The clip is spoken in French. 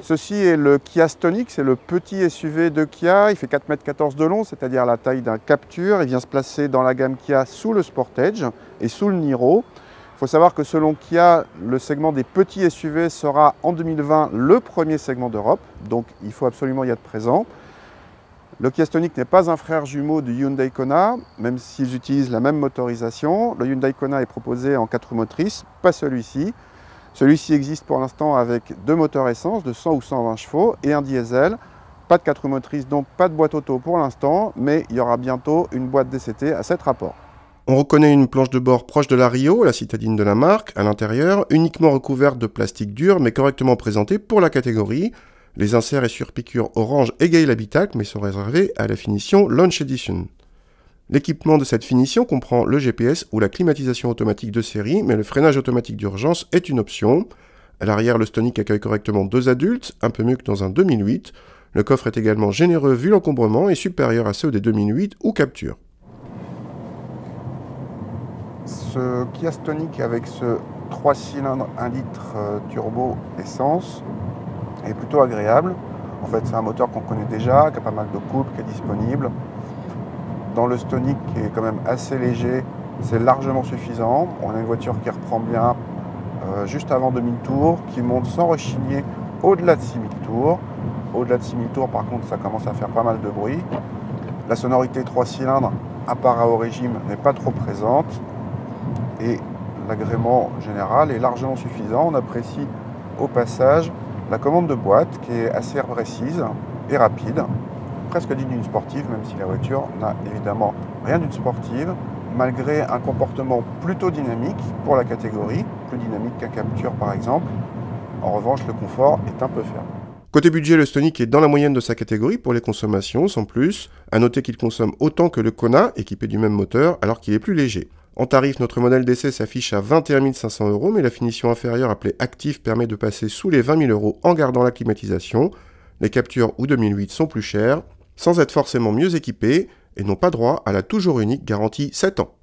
Ceci est le Kia Stonic, c'est le petit SUV de Kia. Il fait 4,14 m de long, c'est-à-dire la taille d'un Captur. Il vient se placer dans la gamme Kia sous le Sportage et sous le Niro. Il faut savoir que selon Kia, le segment des petits SUV sera en 2020 le premier segment d'Europe. Donc il faut absolument y être présent. Le Kia Stonic n'est pas un frère jumeau du Hyundai Kona, même s'ils utilisent la même motorisation. Le Hyundai Kona est proposé en 4 roues motrices, pas celui-ci. Celui-ci existe pour l'instant avec 2 moteurs essence de 100 ou 120 chevaux et un diesel. Pas de 4 roues motrices, donc pas de boîte auto pour l'instant, mais il y aura bientôt une boîte DCT à 7 rapports. On reconnaît une planche de bord proche de la Rio, la citadine de la marque, à l'intérieur, uniquement recouverte de plastique dur, mais correctement présentée pour la catégorie. Les inserts et surpiqûres orange égayent l'habitacle, mais sont réservés à la finition Launch Edition. L'équipement de cette finition comprend le GPS ou la climatisation automatique de série, mais le freinage automatique d'urgence est une option. À l'arrière, le Stonic accueille correctement 2 adultes, un peu mieux que dans un 2008. Le coffre est également généreux vu l'encombrement et supérieur à ceux des 2008 ou Captur. Ce Kia Stonic avec ce 3 cylindres 1 litre turbo essence est plutôt agréable. En fait, c'est un moteur qu'on connaît déjà, qui a pas mal de couple, qui est disponible. Dans le Stonic, qui est quand même assez léger, c'est largement suffisant. On a une voiture qui reprend bien juste avant 2000 tours, qui monte sans rechigner au-delà de 6000 tours. Au-delà de 6000 tours, par contre, ça commence à faire pas mal de bruit. La sonorité 3 cylindres, à part à haut régime, n'est pas trop présente. Et l'agrément général est largement suffisant. On apprécie au passage la commande de boîte qui est assez précise et rapide. Presque digne d'une sportive, même si la voiture n'a évidemment rien d'une sportive, malgré un comportement plutôt dynamique pour la catégorie, plus dynamique qu'un Captur par exemple. En revanche, le confort est un peu ferme. Côté budget, le Stonic est dans la moyenne de sa catégorie pour les consommations, sans plus. À noter qu'il consomme autant que le Kona, équipé du même moteur, alors qu'il est plus léger. En tarif, notre modèle d'essai s'affiche à 21 500 €, mais la finition inférieure appelée Active permet de passer sous les 20 000 € en gardant la climatisation. Les Captur ou 2008 sont plus chers, sans être forcément mieux équipés, et n'ont pas droit à la toujours unique garantie 7 ans.